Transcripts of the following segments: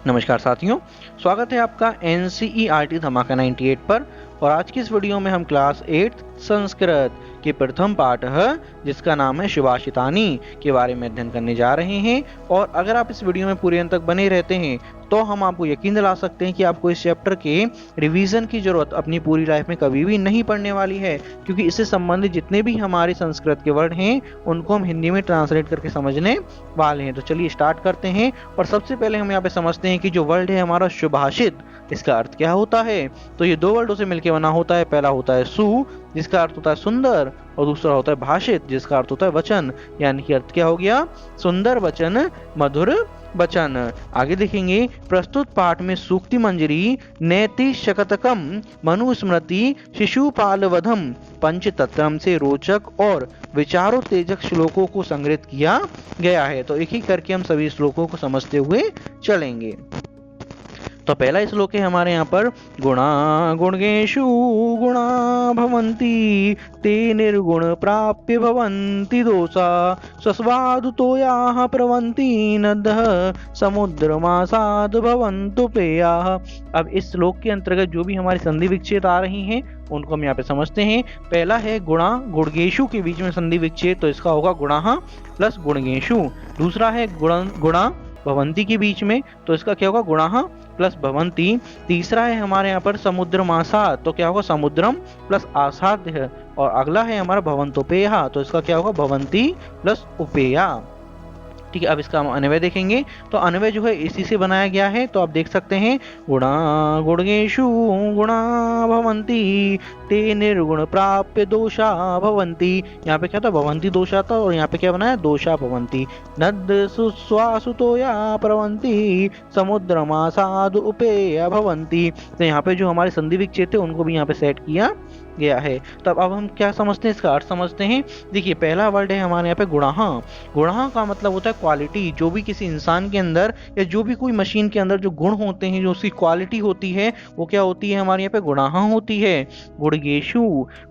नमस्कार साथियों, स्वागत है आपका एनसीईआरटी धमाका 98 पर। और आज की इस वीडियो में हम क्लास 8 संस्कृत के प्रथम पाठ है जिसका नाम है सुभाषितानी के बारे में अध्ययन करने जा रहे हैं। और अगर आप इस वीडियो में पूरे अंत तक बने रहते हैं तो हम आपको यकीन दिला सकते हैं कि आपको इस चैप्टर के रिवीजन की जरूरत अपनी पूरी लाइफ में कभी भी नहीं पड़ने वाली है, क्योंकि इससे संबंधित जितने भी हमारे संस्कृत के वर्ड हैं उनको हम हिंदी में ट्रांसलेट करके समझने वाले हैं। तो चलिए स्टार्ट करते हैं। और सबसे पहले हम यहाँ पे समझते हैं कि जो वर्ड है हमारा सुभाषित, इसका अर्थ क्या होता है। तो ये दो वर्डों से मिलकर बना होता है। पहला होता है सु, जिसका अर्थ होता है सुंदर, और दूसरा होता है भाषित, जिसका अर्थ होता है वचन। यानी कि अर्थ क्या हो गया, सुंदर वचन, मधुर वचन। आगे देखेंगे, प्रस्तुत पाठ में सूक्ति मंजरी, नैति शकतकम, मनुस्मृति, शिशुपाल वधम, पंचतत्रम से रोचक और विचारोत्तेजक श्लोकों को संग्रहित किया गया है। तो एक ही करके हम सभी श्लोकों को समझते हुए चलेंगे। तो पहला श्लोक है हमारे यहाँ पर, गुणा गुणगेषु गुणा भवन्ति ते निर्गुण प्राप्य भवन्ति दोषा स्वस्वादुतो याः प्रवन्ति नद्यः समुद्रमासाद् भवन्तु पेयाः। अब इस श्लोक के अंतर्गत जो भी हमारी संधि विच्छेद आ रही हैं उनको हम यहाँ पे समझते हैं। पहला है गुणा गुणगेषु के बीच में संधि विच्छेद, तो इसका होगा गुणाः प्लस गुणगेषु। दूसरा है गुणा भवंती के बीच में, तो इसका क्या होगा, गुणाः प्लस भवंती। तीसरा है हमारे यहाँ पर समुद्रम आसाद, तो क्या होगा, समुद्रम प्लस आसाद्य। और अगला है हमारा भवन्तोपेयः, तो इसका क्या होगा, भवंती प्लस उपेया। ठीक है, अब इसका हम अन्वय देखेंगे। तो अन्वय जो है इसी से बनाया गया है। तो आप देख सकते हैं, गुणा गुणगेषु गुणा भवन्ति ते निर्गुण प्राप्य दोषा भवन्ति। यहाँ पे क्या था, भवन्ति दोषा था, और यहाँ पे क्या बनाया, दोषा भवन्ति। नद सुस्वासुतो या प्रवन्ति समुद्रमासाद उपेय भवन्ति। तो यहाँ पे जो हमारे संधि विच्छेद थे उनको भी यहाँ पे सेट किया गया है। तब अब हम क्या समझते हैं, इसका अर्थ समझते हैं। देखिए, पहला वर्ड है हमारे यहाँ पे गुणाः। गुणाः का मतलब होता है क्वालिटी। जो भी किसी इंसान के अंदर या जो भी कोई मशीन के अंदर जो गुण होते हैं, जो उसकी क्वालिटी होती है, वो क्या होती है, हमारे यहाँ पे गुणाः होती है। गुणगेषु,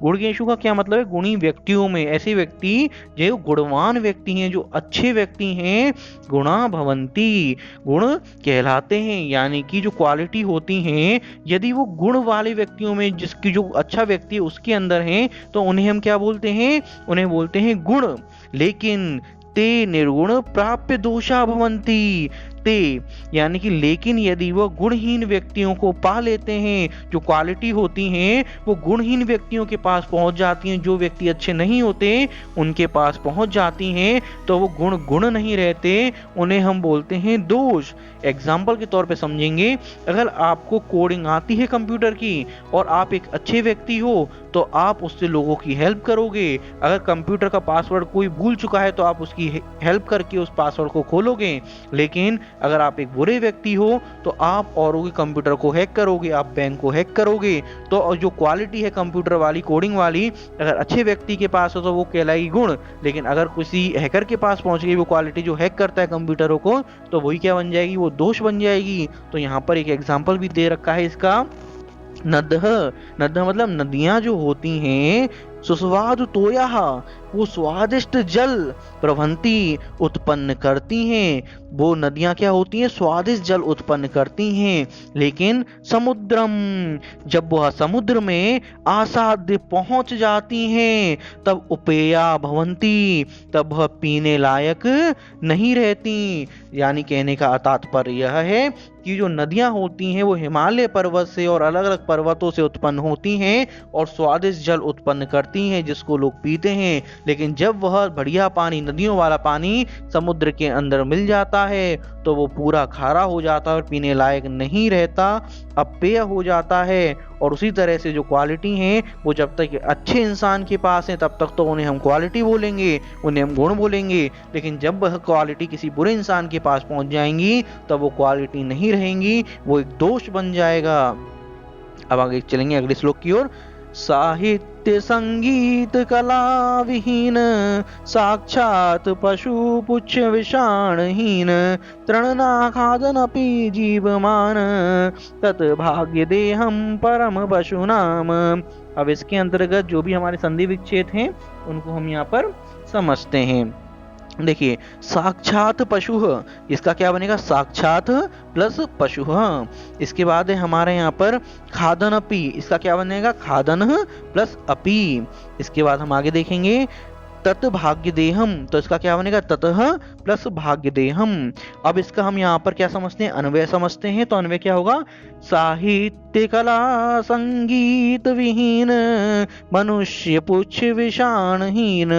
गुणगेषु का क्या मतलब है, गुणी व्यक्तियों में, ऐसे व्यक्ति जो गुणवान व्यक्ति हैं, जो अच्छे व्यक्ति हैं, गुणा भवन्ति, गुण कहलाते हैं। यानी कि जो क्वालिटी होती हैं, यदि वो गुण वाले व्यक्तियों में, जिसकी जो अच्छा व्यक्ति उसके अंदर हैं, तो उन्हें हम क्या बोलते हैं, उन्हें बोलते हैं गुण। लेकिन ते निर्गुण प्राप्य दोषा भवन्ति, ते यानी कि लेकिन यदि वह गुणहीन व्यक्तियों को पा लेते हैं, जो क्वालिटी होती हैं वो गुणहीन व्यक्तियों के पास पहुंच जाती हैं, जो व्यक्ति अच्छे नहीं होते उनके पास पहुंच जाती हैं, तो वो गुण नहीं रहते, उन्हें हम बोलते हैं दोष। एग्जाम्पल के तौर पे समझेंगे, अगर आपको कोडिंग आती है कंप्यूटर की और आप एक अच्छे व्यक्ति हो तो आप उससे लोगों की हेल्प करोगे। अगर कंप्यूटर का पासवर्ड कोई भूल चुका है तो आप उसकी हेल्प करके उस पासवर्ड को खोलोगे। लेकिन अगर आप एक बुरे व्यक्ति हो तो आप औरों के कंप्यूटर को हैक करोगे, आप बैंक को हैक करोगे। तो जो क्वालिटी है कंप्यूटर वाली, कोडिंग वाली, अगर अच्छे व्यक्ति के पास हो तो वो कहलाएगी गुण। लेकिन अगर किसी हैकर के पास पहुंच गई वो क्वालिटी, जो हैक करता है कंप्यूटरों को, तो वही क्या बन जाएगी, वो दोष बन जाएगी। तो यहाँ पर एक एग्जाम्पल भी दे रखा है इसका, नद्यः। नद्यः मतलब नदियां जो होती हैं, सुस्वादु तोयाः, वो स्वादिष्ट जल, प्रवहन्ति उत्पन्न करती हैं। वो नदियां क्या होती हैं, स्वादिष्ट जल उत्पन्न करती हैं। लेकिन समुद्रम, जब वह समुद्र में आसाद्य पहुंच जाती हैं, तब उपेया भवन्ति, तब वह पीने लायक नहीं रहती। यानी कहने का तात्पर्य यह है कि जो नदियां होती हैं वो हिमालय पर्वत से और अलग अलग पर्वतों से उत्पन्न होती हैं और स्वादिष्ट जल उत्पन्न करती हैं, जिसको लोग पीते हैं। लेकिन जब वह बढ़िया पानी, नदियों वाला पानी समुद्र के अंदर मिल जाता है तो वो पूरा खारा हो जाता है और पीने लायक नहीं रहता, अपेय हो जाता है। और उसी तरह से जो क्वालिटी हैं वो जब तक अच्छे इंसान के पास है तब तक तो उन्हें हम क्वालिटी बोलेंगे, उन्हें हम गुण बोलेंगे। लेकिन जब वह क्वालिटी किसी बुरे इंसान के पास पहुंच जाएंगी तब वो क्वालिटी नहीं रहेंगी, वो एक दोष बन जाएगा। अब आगे चलेंगे अगले श्लोक की ओर। साहित्य संगीत कला विहीन, साक्षात पशु पुच्छ विषाणहीन, तृणना खादनपि जीवमान, तत् भाग्य देहम परम पशुनाम। अब इसके अंतर्गत जो भी हमारे संधि विच्छेद हैं उनको हम यहाँ पर समझते हैं। देखिए साक्षात पशु, इसका क्या बनेगा, साक्षात प्लस पशु। इसके बाद है हमारे यहाँ पर खादन अपि, इसका क्या बनेगा, खादन प्लस अपि। इसके बाद हम आगे देखेंगे तत् भाग्य देहम, तो इसका क्या बनेगा, ततः प्लस भाग्य देहम। अब इसका हम यहाँ पर क्या समझते हैं, अन्वय समझते हैं। तो अन्वय क्या होगा, साहित्य कला संगीत विहीन मनुष्य पुच्छ विषाणहीन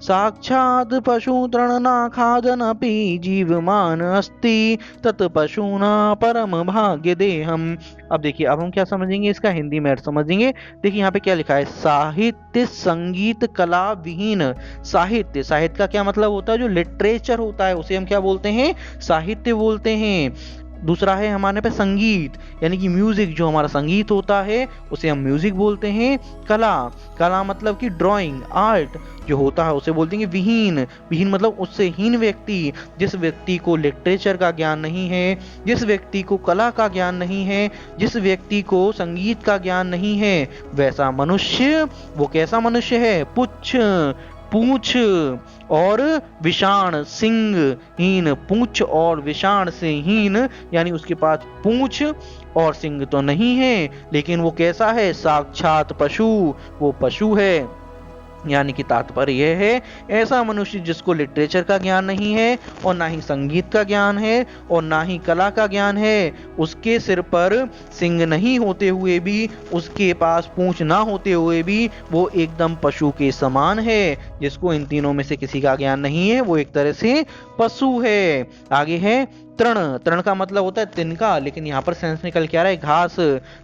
साक्षात पशु तृणना खादन अपि जीवमान अस्ति तत् पशुना परम भाग्य देहम। अब देखिए, अब हम क्या समझेंगे, इसका हिंदी में अर्थ समझेंगे। देखिए यहाँ पे क्या लिखा है, साहित्य संगीत कला विहीन। साहित्य, साहित्य का क्या मतलब होता है, जो लिटरेचर होता है उसे हम क्या बोलते हैं, साहित्य बोलते हैं। दूसरा है हमारे पे संगीत, यानी कि म्यूजिक, जो हमारा संगीत होता है उसे हम म्यूजिक बोलते हैं। कला, कला मतलब कि ड्राइंग, आर्ट जो होता है उसे बोलते हैं विहीन। विहीन मतलब उससे हीन व्यक्ति, जिस व्यक्ति को लिटरेचर का ज्ञान नहीं है, जिस व्यक्ति को कला का ज्ञान नहीं है, जिस व्यक्ति को संगीत का ज्ञान नहीं है, वैसा मनुष्य, वो कैसा मनुष्य है, पुच्छ, पूंछ और विषाण सिंह हीन, पूंछ और विषाण से हीन, यानी उसके पास पूंछ और सिंह तो नहीं है, लेकिन वो कैसा है, साक्षात पशु, वो पशु है। यानी कि तात्पर्य यह है, ऐसा मनुष्य जिसको लिटरेचर का ज्ञान नहीं है और ना ही संगीत का ज्ञान है और ना ही कला का ज्ञान है, उसके सिर पर सिंग नहीं होते हुए भी, उसके पास पूंछ ना होते हुए भी वो एकदम पशु के समान है। जिसको इन तीनों में से किसी का ज्ञान नहीं है वो एक तरह से पशु है। आगे है तृण, तृण का मतलब होता है तिनका, लेकिन यहाँ पर सेंस निकल के आ रहा है घास।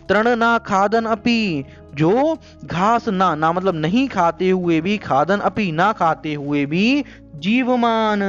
तृण ना खादन अपि, जो घास ना, ना मतलब नहीं खाते हुए भी, खादन अपि ना खाते हुए भी, जीवमान,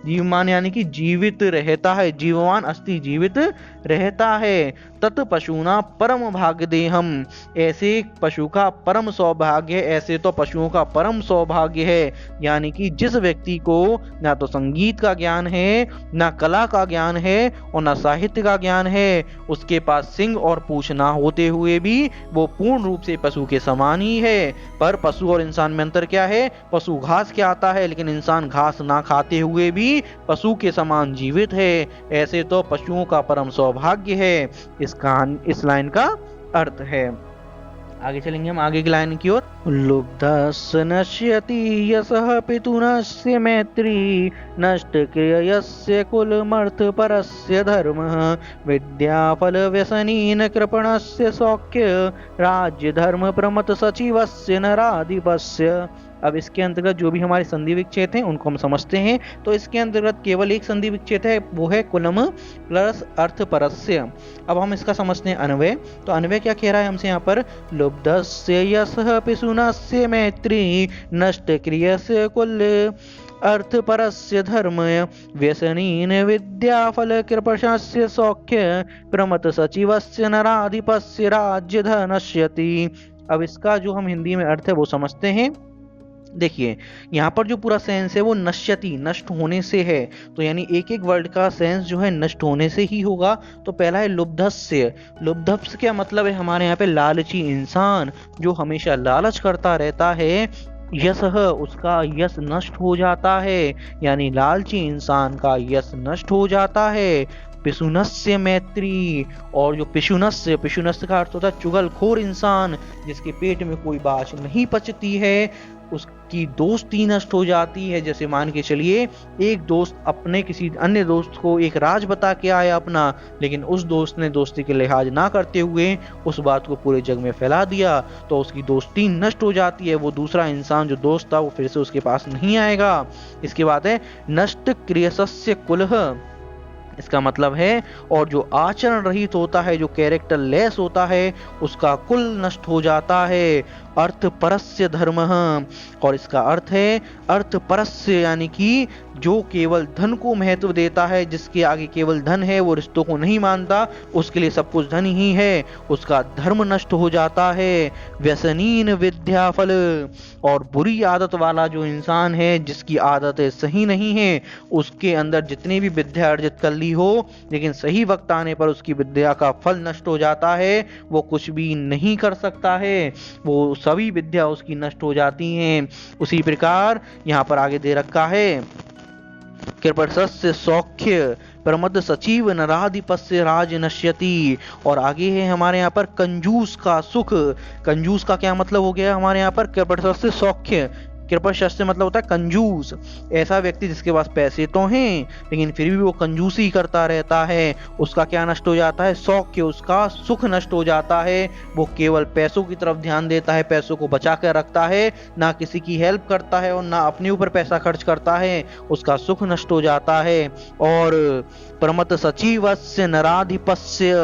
जीवमान यानी कि जीवित रहता है, जीवमान अस्ति जीवित रहता है। तत् पशुना परम भाग्य देहम, ऐसे पशु का परम सौभाग्य, ऐसे तो पशुओं का परम सौभाग्य है। यानी कि जिस व्यक्ति को ना तो संगीत का ज्ञान है, ना कला का ज्ञान है और ना साहित्य का ज्ञान है, उसके पास सिंग और पूंछ ना होते हुए भी वो पूर्ण रूप से पशु के समान ही है। पर पशु और इंसान में अंतर क्या है, पशु घास के आता है लेकिन इंसान घास ना खाते हुए भी पशु के समान जीवित है। ऐसे तो पशुओं का परम सौभाग्य है, इस लाइन का अर्थ है। आगे चलेंगे हम आगे की लाइन की ओर। लुब्धस्य नश्यति यशः पितुनस्य मैत्री नष्ट क्रियस्य कुलमर्थ परस्य धर्मः विद्याफल व्यसनीन कृपणस्य सौख्य राज्य धर्म प्रमत सचिवस्य नराधिपस्य। अब इसके अंतर्गत जो भी हमारे संधि विच्छेद हैं उनको हम समझते हैं। तो इसके अंतर्गत केवल एक संधि विच्छेद है, वो है कुलम प्लस अर्थ परस्य। अब हम इसका समझते हैं अन्वय। तो अन्वय क्या कह रहा है हमसे यहाँ पर, लुब्धस्य यशः पिशुनस्य मैत्री नष्ट क्रियस्य कुल अर्थ परस्य धर्म व्यसनीन विद्याफल कृपणस्य सौख्य प्रमत सचिवस्य नराधिपस्य राज्य धनश्यति। अब इसका जो हम हिंदी में अर्थ है वो समझते हैं। देखिए यहाँ पर जो पूरा सेंस है वो नश्यति, नष्ट होने से है। तो यानी एक एक वर्ड का सेंस जो है नष्ट होने से ही होगा। तो पहला है लुब्धस्य। लुब्धस्य क्या मतलब है, हमारे यहाँ पे लालची इंसान जो हमेशा लालच करता रहता है। यशः, उसका यश नष्ट हो जाता है, यानी लालची इंसान का यश नष्ट हो जाता है। पिशुनस्य मैत्री, और जो पिशुनस्य, पिशुनस्य का अर्थ होता है चुगलखोर इंसान, जिसके पेट में कोई बात नहीं पचती है, उसकी दोस्ती नष्ट हो जाती है। जैसे मान के चलिए एक दोस्त अपने किसी अन्य दोस्त को एक राज बता के आया अपना, लेकिन उस दोस्त ने दोस्ती के लिहाज ना करते हुए उस बात को पूरे जग में फैला दिया, तो उसकी दोस्ती नष्ट हो जाती है। वो दूसरा इंसान जो दोस्त था वो फिर से उसके पास नहीं आएगा। इसके बाद है नष्ट क्रियसस्य कुलः, इसका मतलब है और जो आचरण रहित होता है, जो कैरेक्टर लेस होता है, उसका कुल नष्ट हो जाता है। अर्थ परस्य धर्म, और इसका अर्थ है अर्थ परस्य, यानी कि जो केवल धन को महत्व देता है, जिसके आगे केवल धन है, वो रिश्तों को नहीं मानता, उसके लिए सब कुछ धन ही है, उसका धर्म नष्ट हो जाता है। व्यसनीन विद्याफल, और बुरी आदत वाला जो इंसान है, जिसकी आदतें सही नहीं है, उसके अंदर जितनी भी विद्या अर्जित कर ली हो, लेकिन सही वक्त आने पर उसकी विद्या का फल नष्ट हो जाता है, वो कुछ भी नहीं कर सकता है, वो सभी विद्या उसकी नष्ट हो जाती हैं। उसी प्रकार यहाँ पर आगे दे रखा है कृपणस्य सौख्य प्रमद सचिव नराधिपस्य राज नश्यति। और आगे है हमारे यहाँ पर कंजूस का सुख। कंजूस का क्या मतलब हो गया हमारे यहाँ पर? कृपणस्य सौख्य। कृपणस्य मतलब होता है कंजूस। ऐसा व्यक्ति जिसके पास पैसे तो हैं लेकिन फिर भी वो कंजूसी करता रहता है, उसका क्या नष्ट हो जाता है? सौख्य, उसका सुख नष्ट हो जाता है। वो केवल पैसों की तरफ ध्यान देता है, पैसों को बचा कर रखता है, ना किसी की हेल्प करता है और ना अपने ऊपर पैसा खर्च करता है, उसका सुख नष्ट हो जाता है। और प्रमत सचिवस्य नराधिपस्य,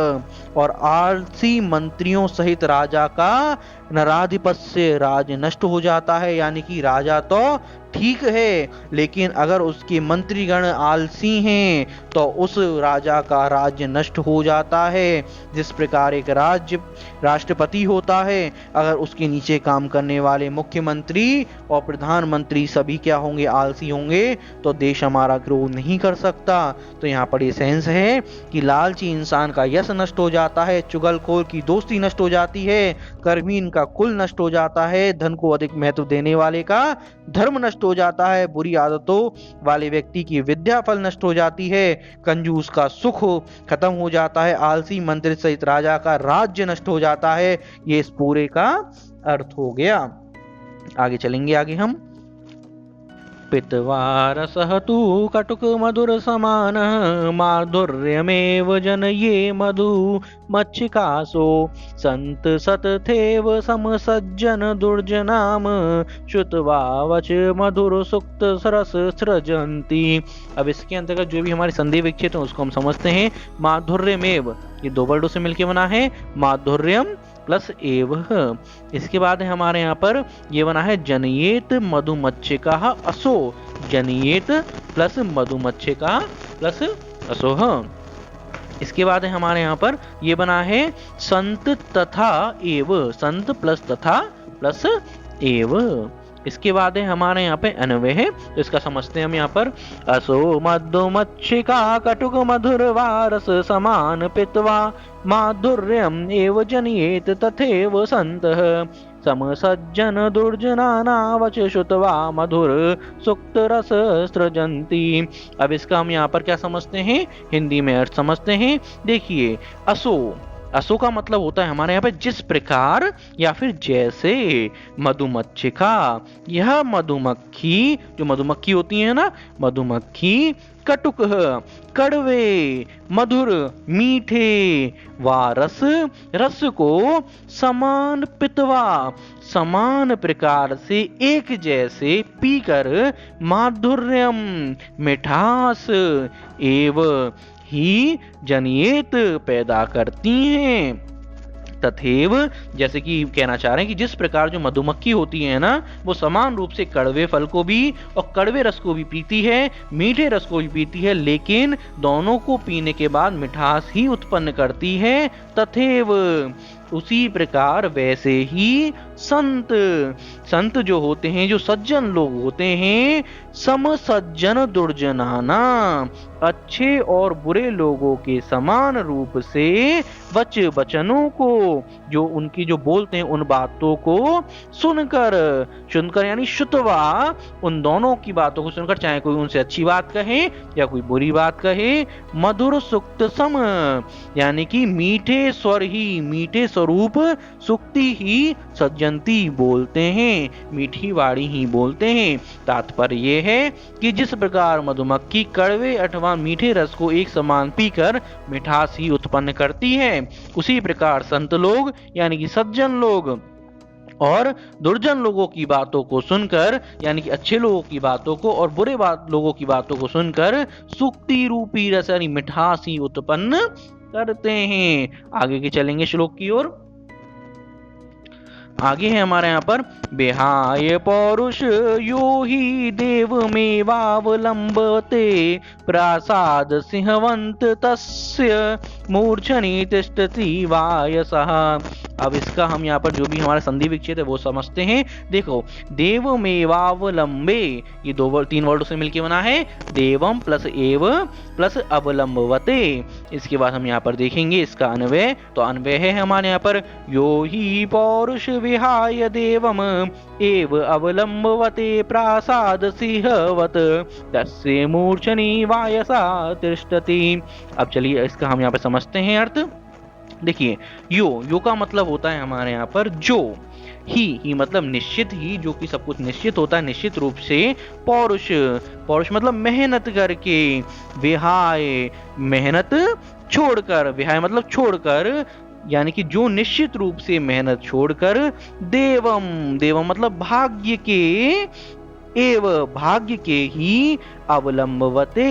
और आलसी मंत्रियों सहित राजा का नराधिपस्य, राज नष्ट हो जाता है। यानी कि राजा तो ठीक है लेकिन अगर उसके मंत्रीगण आलसी हैं तो उस राजा का राज्य नष्ट हो जाता है। जिस प्रकार एक राज्य राष्ट्रपति होता है, अगर उसके नीचे काम करने वाले मुख्यमंत्री और प्रधानमंत्री सभी क्या होंगे? आलसी होंगे, तो देश हमारा ग्रो नहीं कर सकता। तो यहाँ पर ये सेंस है कि लालची इंसान का यश नष्ट हो जाता है, चुगलखोर की दोस्ती नष्ट हो जाती है, कर्मीन का कुल नष्ट हो जाता है, धन को अधिक महत्व देने वाले का धर्म नष्ट हो जाता है, बुरी आदतों वाले व्यक्ति की विद्या फल नष्ट हो जाती है, कंजूस का सुख खत्म हो जाता है, आलसी मंत्री सहित राजा का राज्य नष्ट हो जाता है। ये इस पूरे का अर्थ हो गया। आगे चलेंगे आगे हम। पित्वारसः तु कटुक मधुर समान माधुर्यमेव जनये मधु मच्छिकासो संत सतथेव समसज्जन दुर्जनाम श्रुत्वा वच मधुर सुक्त सरस सृजन्ति। अब इसके अंतर्गत जो भी हमारे संधि विच्छेद है उसको हम समझते हैं। माधुर्यमेव, ये दो वर्डों से मिलकर बना है, माधुर्यम प्लस एव। इसके बाद है हमारे यहाँ पर ये बना है जनयेत मधुमच्छिका असो, जनयेत प्लस मधुमच्छिका प्लस असो। इसके बाद है हमारे यहाँ पर ये बना है संत तथा एव, संत प्लस तथा प्लस एव। इसके बाद है हमारे यहाँ पे अन्वय है, तो इसका समझते हैं हम यहाँ पर। असो मधुमच्छिका कटुक मधुर वारस समान पित्वा माधुर्यम एव जनयेत तथैव संतः समसज्जन दुर्जनानावच श्रुत्वा मधुर सुक्त रस सृजन्ति। अब इसका हम यहाँ पर क्या समझते हैं? हिंदी में अर्थ समझते हैं। देखिए, असो, असो का मतलब होता है हमारे यहाँ पे जिस प्रकार या फिर जैसे। मधुमच्छिका, यह मधुमक्खी, जो मधुमक्खी होती है ना, मधुमक्खी कटुक कड़वे, मधुर मीठे, वारस रस को, समान पित्वा समान प्रकार से एक जैसे पीकर, माधुर्यम मिठास, एव ही जनयेत पैदा करती हैं। तथैव, जैसे कि कहना चाह रहे हैं कि जिस प्रकार जो मधुमक्खी होती है ना, वो समान रूप से कड़वे फल को भी और कड़वे रस को भी पीती है, मीठे रस को भी पीती है, लेकिन दोनों को पीने के बाद मिठास ही उत्पन्न करती है। तथैव, उसी प्रकार वैसे ही संत, संत जो होते हैं, जो सज्जन लोग होते हैं, समसज्जन दुर्जनाना, अच्छे और बुरे लोगों के समान रूप से, वच वचनों को, जो उनकी जो बोलते हैं उन बातों को सुनकर, सुनकर यानी श्रुत्वा, उन दोनों की बातों को सुनकर, चाहे कोई उनसे अच्छी बात कहे या कोई बुरी बात कहे, मधुर सुक्त सम, यानी कि मीठे स्वर ही, मीठे स्वरूप, सुक्ति ही, सज्जंती बोलते हैं, मीठी वाणी ही बोलते हैं। तात्पर्य ये है कि जिस प्रकार मधुमक्खी कड़वे अथवा मीठे रस को एक समान पीकर मिठास ही उत्पन्न करती है, उसी प्रकार संत लोग यानी कि सज्जन लोग और दुर्जन लोगों की बातों को सुनकर, यानी कि अच्छे लोगों की बातों को और बुरे लोगों की बातों को सुनकर, सुक्ति रूपी रस यानी मिठास ही उत्पन्न करते हैं। आगे के चलेंगे श्लोक की ओर। आगे है हमारे यहाँ पर, बेहाय पौरुष यो ही देव मेवावलंबते प्रासाद सिंहवंत तस्य मूर्छनि तिष्ठति वायसः। अब इसका हम यहाँ पर जो भी हमारा संधि विच्छेद है वो समझते हैं। देखो, देवमेवावलंबे, ये तीन वर्डों से मिलके बना है, देवम प्लस एव प्लस अवलंबवते। इसके बाद हम यहाँ पर देखेंगे इसका अन्वय, तो अन्वय है हमारे यहाँ पर यो ही पौरुष विहाय देवम एव अवलंबवते प्रासाद सिंहवत तस्य मूर्छनि वायसा तिष्ठति। अब चलिए इसका हम यहाँ पर समझते हैं अर्थ। देखिए, यो का मतलब होता है हमारे यहाँ पर जो, ही मतलब निश्चित ही, जो कि सब कुछ निश्चित होता है निश्चित रूप से, पौरुष, पौरुष मतलब मेहनत करके, विहाय मेहनत छोड़कर, विहाय मतलब छोड़कर, यानी कि जो निश्चित रूप से मेहनत छोड़कर, देवम, देवम मतलब भाग्य के, एव भाग्य के ही, अवलंबवते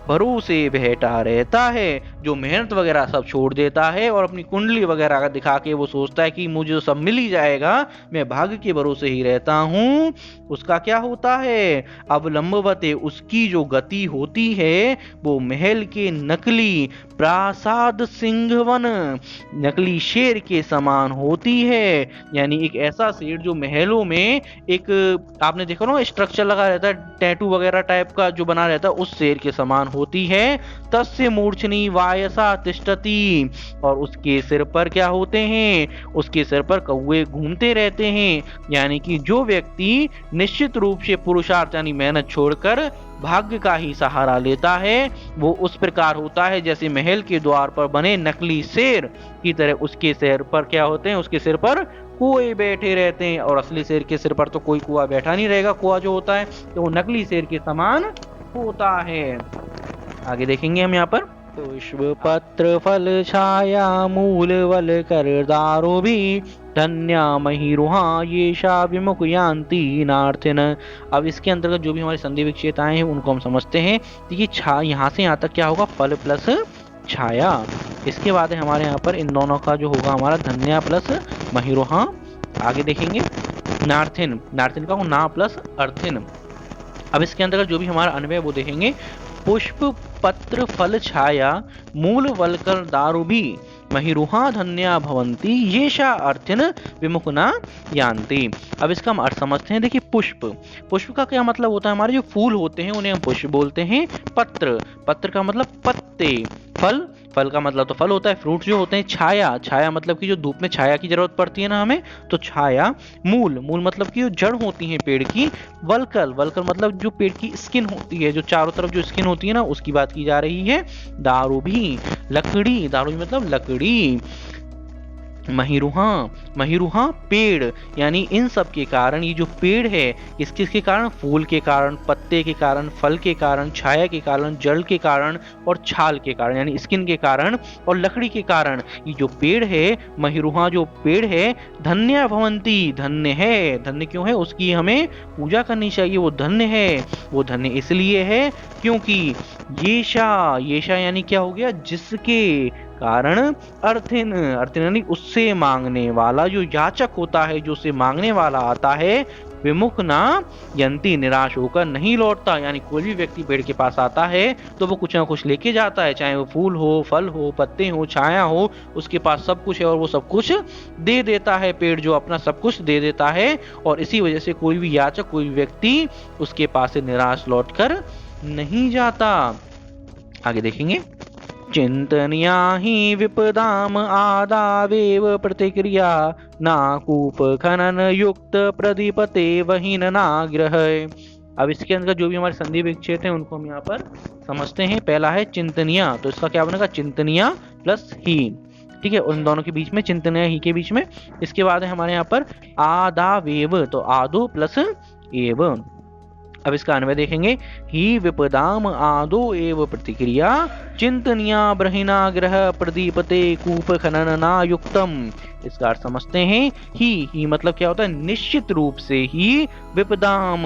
भरोसे बैठा रहता है, जो मेहनत वगैरह सब छोड़ देता है और अपनी कुंडली वगैरह का दिखा के वो सोचता है कि मुझे तो सब मिल ही जाएगा, मैं भाग्य के भरोसे ही रहता हूँ, उसका क्या होता है, अवलंबवते, उसकी जो गति होती है वो महल के नकली प्रासाद सिंहवन, नकली शेर के समान होती है। यानी एक ऐसा शेर जो महलों में एक, आपने देखा ना स्ट्रक्चर लगा रहता है टैटू वगैरह टाइप का जो बना रहता है, उस शेर के समान होती है। तस्य मूर्छनि वायसा तिष्ठति, और उसके सिर पर क्या होते हैं, उसके सिर पर कौवे घूमते रहते हैं। यानी कि जो व्यक्ति निश्चित रूप से पुरुषार्थ यानी मेहनत छोड़कर भाग्य का ही सहारा लेता है, वो उस प्रकार होता है जैसे महल के द्वार पर बने नकली शेर की तरह, उसके सिर पर क्या होते हैं, उसके सिर पर कुएं बैठे रहते हैं। और असली शेर के सिर पर तो कोई कुआ बैठा नहीं रहेगा, कुआ जो होता है तो वो नकली शेर के समान होता है। आगे देखेंगे हम यहाँ पर, पुष्प पत्र फल छाया मूल वल कर दारो भी धन्या महिरुहा ये शा विमुख यान्ति नार्थिन। अब इसके अंतर्गत जो भी हमारे संधि विच्छेद आए हैं उनको हम समझते हैं। देखिए, छा यहाँ से यहाँ तक क्या होगा, फल प्लस छाया। इसके बाद है हमारे यहाँ पर इन दोनों का जो होगा हमारा धन्या प्लस महिरुहा। आगे देखेंगे नार्थिन, नार्थिन का ना प्लस अर्थिन। अब इसके अंतर्गत जो भी हमारा अन्वय वो देखेंगे, पुष्प पत्र फल छाया मूल वलकर दारुभी महिरुहा धन्या भवंती ये शा अर्थिन विमुख ना यान्ति। अब इसका हम अर्थ समझते हैं। देखिए, पुष्प, पुष्प का क्या मतलब होता है, हमारे जो फूल होते हैं उन्हें हम पुष्प बोलते हैं। पत्र, पत्र का मतलब पत्ते। फल, फल का मतलब तो फल होता है, फ्रूट जो होते हैं। छाया, छाया मतलब कि जो धूप में छाया की जरूरत पड़ती है ना हमें, तो छाया। मूल, मूल मतलब कि जो जड़ होती है पेड़ की। वलकल, वलकल मतलब जो पेड़ की स्किन होती है, जो चारों तरफ जो स्किन होती है ना, उसकी बात की जा रही है। दारू भी, लकड़ी, दारू भी मतलब लकड़ी। महिरुहा, महिरुहा पेड़, यानी इन सब के कारण ये जो पेड़ है, किसके कारण, फूल के कारण, पत्ते के कारण, फल के कारण, छाया के कारण, जल के कारण और छाल के कारण यानी स्किन के कारण और लकड़ी के कारण ये जो पेड़ है, महिरुहा जो पेड़ है, धन्य भवंती धन्य है। धन्य क्यों है, उसकी हमें पूजा करनी चाहिए, वो धन्य है। वो धन्य इसलिए है क्योंकि येषा यानी क्या हो गया, जिसके कारण, अर्थिन, अर्थिन यानी उससे मांगने वाला, जो याचक होता है, जो उससे मांगने वाला आता है, विमुख ना यंती निराश होकर नहीं लौटता। यानी कोई भी व्यक्ति पेड़ के पास आता है तो वो कुछ ना कुछ लेके जाता है, चाहे वो फूल हो, फल हो, पत्ते हो, छाया हो, उसके पास सब कुछ है और वो सब कुछ दे देता है। पेड़ जो अपना सब कुछ दे देता है और इसी वजह से कोई भी याचक, कोई भी व्यक्ति उसके पास से निराश लौटकर नहीं जाता। आगे देखेंगे, चिंतनिया ही विपदाम आदावेव प्रतिक्रिया नाकूप खनन युक्त प्रदीपते वहीन नाग्रह। अब इसके अंदर जो भी हमारे संधि विच्छेद हैं उनको हम यहाँ पर समझते हैं। पहला है चिंतनिया, तो इसका क्या बनेगा, चिंतनिया प्लस ही, ठीक है, उन दोनों के बीच में, चिंतनिया ही के बीच में। इसके बाद है हमारे यहाँ पर आदावेव, तो आदो प्लस एव। अब इसका अन्वय देखेंगे, ही विपदाम आदो एव प्रतिक्रिया चिंतनिया ब्रहिना ग्रह प्रदीपते कूप खननना युक्तम। इसका अर्थ समझते हैं। ही मतलब क्या होता है, निश्चित रूप से ही, विपदाम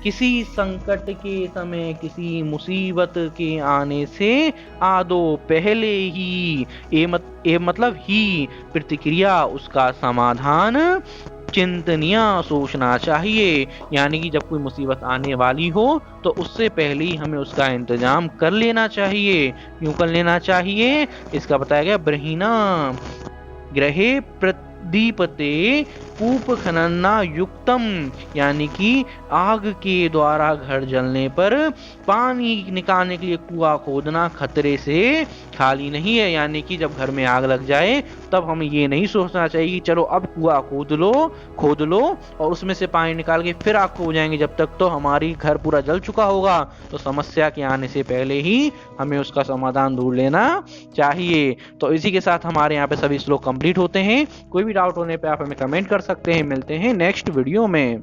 किसी संकट के समय, किसी मुसीबत के आने से, आदो पहले ही, ए मतलब ही, प्रतिक्रिया उसका समाधान, चिंतनिया सोचना चाहिए। यानी कि जब कोई मुसीबत आने वाली हो तो उससे पहले ही हमें उसका इंतजाम कर लेना चाहिए। क्यों कर लेना चाहिए, इसका बताया गया, ब्रहीना ग्रहे दीपते कूप खनना युक्तम, यानी कि आग के द्वारा घर जलने पर पानी निकालने के लिए कुआं खोदना खतरे से खाली नहीं है। यानी कि जब घर में आग लग जाए तब हमें ये नहीं सोचना चाहिए कि चलो अब कुआं खोद लो और उसमें से पानी निकाल के फिर आग को बुझाएंगे, जब तक तो हमारी घर पूरा जल चुका होगा। तो समस्या के आने से पहले ही हमें उसका समाधान ढूंढ लेना चाहिए। तो इसी के साथ हमारे यहाँ पे सभी श्लोक कंप्लीट होते हैं। कोई भी डाउट होने पे आप हमें कमेंट कर सकते हैं। मिलते हैं नेक्स्ट वीडियो में।